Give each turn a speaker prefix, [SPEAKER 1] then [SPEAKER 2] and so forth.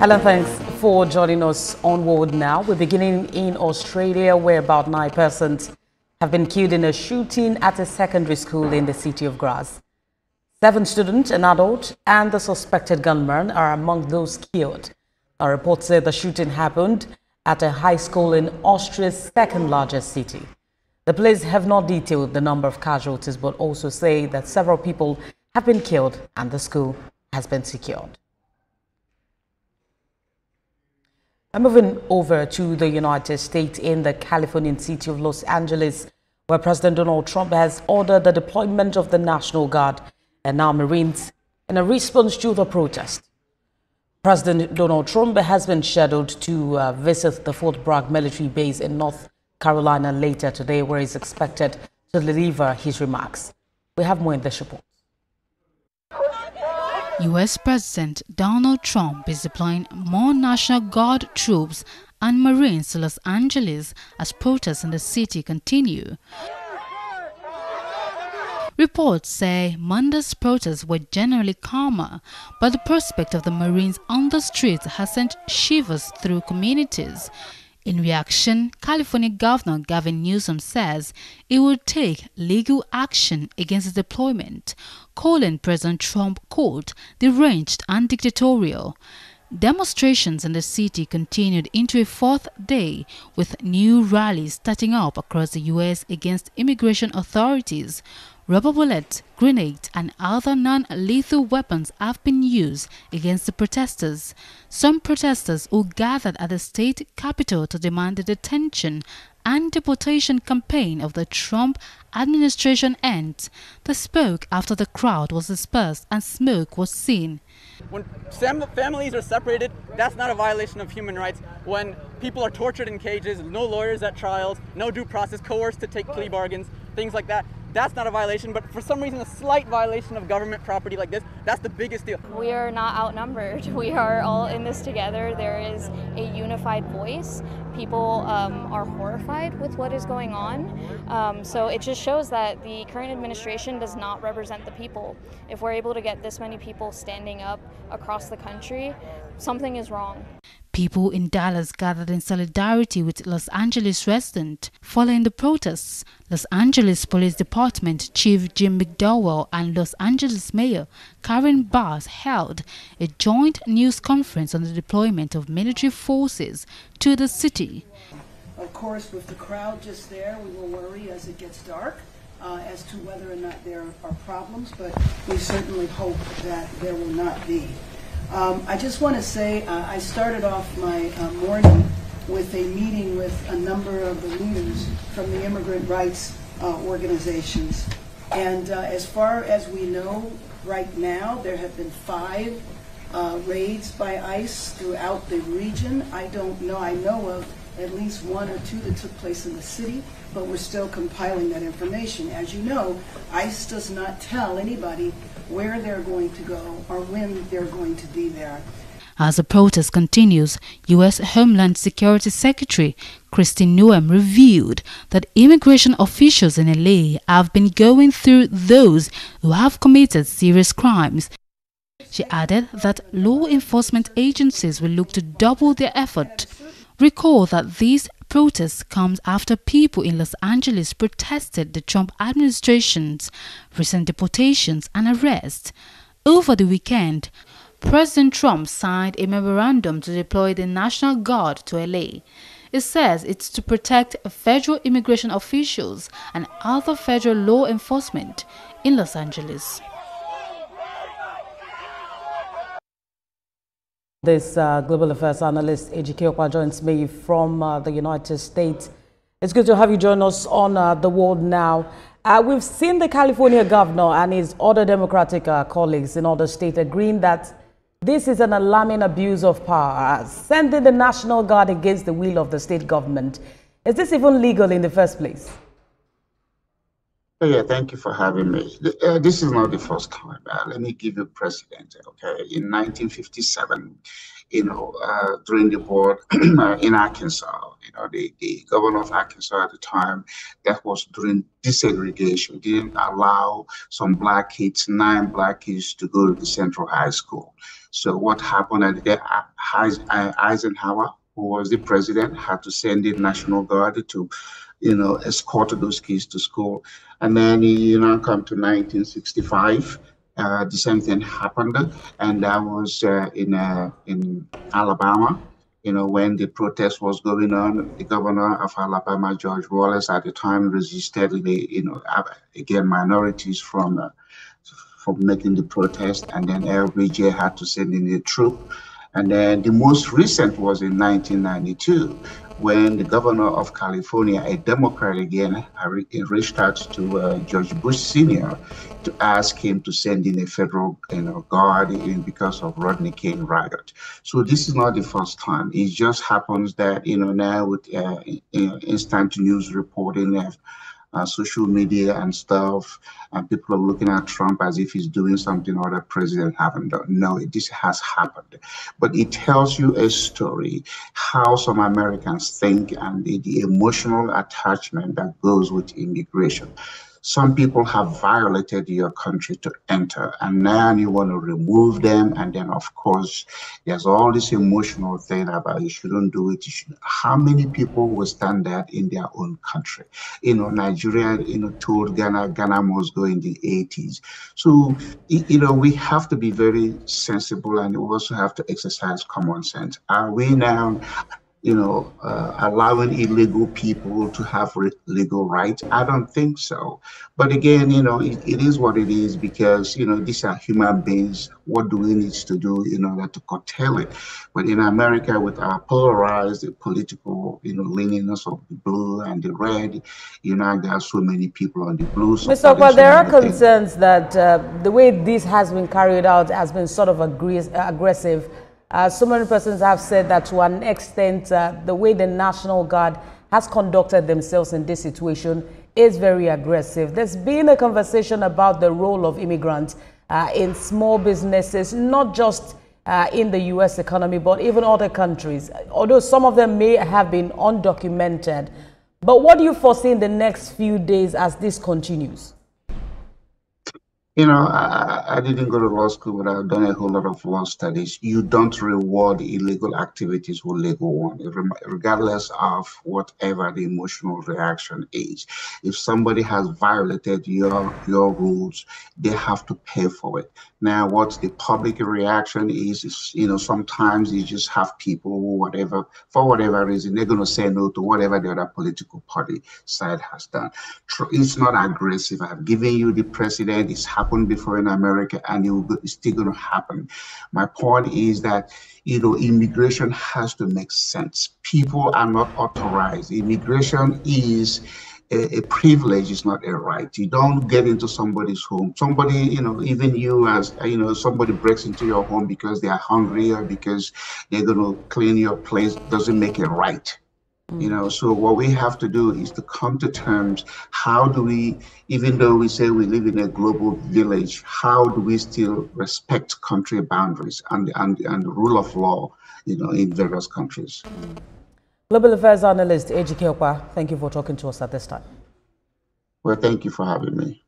[SPEAKER 1] Alan, thanks for joining us on World Now. We're beginning in Australia, where about 9 persons have been killed in a shooting at a secondary school in the city of Graz. 7 students, an adult, and the suspected gunman are among those killed. A report said the shooting happened at a high school in Austria's second largest city. The police have not detailed the number of casualties, but also say that several people have been killed and the school has been secured. I'm moving over to the United States in the Californian city of Los Angeles, where President Donald Trump has ordered the deployment of the National Guard and now Marines in a response to the protest. President Donald Trump has been scheduled to visit the Fort Bragg military base in North Carolina later today, where he's expected to deliver his remarks. We have more in this report.
[SPEAKER 2] U.S. President Donald Trump is deploying more National Guard troops and Marines to Los Angeles as protests in the city continue. Reports say Monday's protests were generally calmer, but the prospect of the Marines on the streets has sent shivers through communities. In reaction, California Governor Gavin Newsom says it will take legal action against the deployment, calling President Trump, quote, deranged and dictatorial. Demonstrations in the city continued into a 4th day, with new rallies starting up across the U.S. against immigration authorities. Rubber bullets, grenades, and other non-lethal weapons have been used against the protesters. Some protesters who gathered at the state capitol to demand the detention and deportation campaign of the Trump administration ends. They spoke after the crowd was dispersed and smoke was seen.
[SPEAKER 3] When families are separated, that's not a violation of human rights. When people are tortured in cages, no lawyers at trials, no due process, coerced to take plea bargains, things like that, that's not a violation. But for some reason, a slight violation of government property like this, that's the biggest deal.
[SPEAKER 4] We are not outnumbered. We are all in this together. There is a unified voice. People are horrified with what is going on. So it just shows that the current administration does not represent the people. If we're able to get this many people standing up across the country, something is wrong.
[SPEAKER 2] People in Dallas gathered in solidarity with Los Angeles residents. Following the protests, Los Angeles Police Department Chief Jim McDowell and Los Angeles Mayor Karen Bass held a joint news conference on the deployment of military forces to the city.
[SPEAKER 5] Of course, with the crowd just there, we will worry as it gets dark as to whether or not there are problems, but we certainly hope that there will not be. I just want to say I started off my morning with a meeting with a number of the leaders from the immigrant rights organizations. And as far as we know right now, there have been 5 raids by ICE throughout the region. I don't know. I know of at least 1 or 2 that took place in the city, but we're still compiling that information. As you know, ICE does not tell anybody where they're going to go or when they're going to be there.
[SPEAKER 2] As the protest continues, U.S. Homeland Security Secretary Kristi Noem revealed that immigration officials in LA have been going through those who have committed serious crimes. She added that law enforcement agencies will look to double their effort. Recall that these protests come after people in Los Angeles protested the Trump administration's recent deportations and arrests. Over the weekend, President Trump signed a memorandum to deploy the National Guard to LA. It says it's to protect federal immigration officials and other federal law enforcement in Los Angeles.
[SPEAKER 1] This global affairs analyst, Ejike Okwa, joins me from the United States. It's good to have you join us on The World Now. We've seen the California governor and his other Democratic colleagues in other states agreeing that this is an alarming abuse of power, sending the National Guard against the will of the state government. Is this even legal in the first place?
[SPEAKER 6] Yeah, thank you for having me. This is not the first time. Let me give you precedent. Okay, in 1957, during the war in Arkansas, the governor of Arkansas at the time, that was during desegregation, didn't allow some black kids, 9 black kids, to go to the Central High School. So what happened at the Eisenhower, who was the president, had to send the National Guard to, escort those kids to school. And then come to 1965. The same thing happened, and that was in Alabama. When the protest was going on, the governor of Alabama, George Wallace, at the time resisted again, minorities from making the protest, and then LBJ had to send in a troop. And then the most recent was in 1992, when the governor of California, a Democrat again, reached out to George Bush Sr. to ask him to send in a federal guard because of Rodney King riot. So this is not the first time. It just happens that now with instant news reporting, social media and stuff, and people are looking at Trump as if he's doing something other presidents haven't done. No, this has happened. But it tells you a story, how some Americans think, and the emotional attachment that goes with immigration. Some people have violated your country to enter, and now you want to remove them. And then, of course, there's all this emotional thing about you shouldn't do it. How many people will stand that in their own country? Nigeria, told Ghana must go in the 80s. So, we have to be very sensible, and we also have to exercise common sense. Are we now allowing illegal people to have legal rights? I don't think so. But again, it is what it is, because, these are human beings. What do we need to do in order to curtail it? But in America, with our polarized political, leaniness of the blue and the red, there are so many people on the blue.
[SPEAKER 1] Mr. Okwa, there are concerns that the way this has been carried out has been sort of aggressive. So many persons have said that to an extent, the way the National Guard has conducted themselves in this situation is very aggressive. There's been a conversation about the role of immigrants in small businesses, not just in the U.S. economy, but even other countries, although some of them may have been undocumented. But what do you foresee in the next few days as this continues?
[SPEAKER 6] I didn't go to law school, but I've done a whole lot of law studies. You don't reward illegal activities with legal ones, regardless of whatever the emotional reaction is. If somebody has violated your rules, they have to pay for it. Now, what the public reaction is sometimes you just have people who, for whatever reason, they're going to say no to whatever the other political party side has done. It's not aggressive. I've given you the precedent. It's happened before in America, and it's still going to happen. My point is that immigration has to make sense. People are not authorized. Immigration is a privilege, is not a right. You don't get into somebody's home. Somebody, even you, as somebody breaks into your home because they are hungry or because they're going to clean your place, doesn't make it right. So what we have to do is to come to terms. How do we, even though we say we live in a global village, how do we still respect country boundaries and the rule of law, in various countries?
[SPEAKER 1] Global Affairs Analyst Ejike Okwa, thank you for talking to us at this time.
[SPEAKER 6] Well, thank you for having me.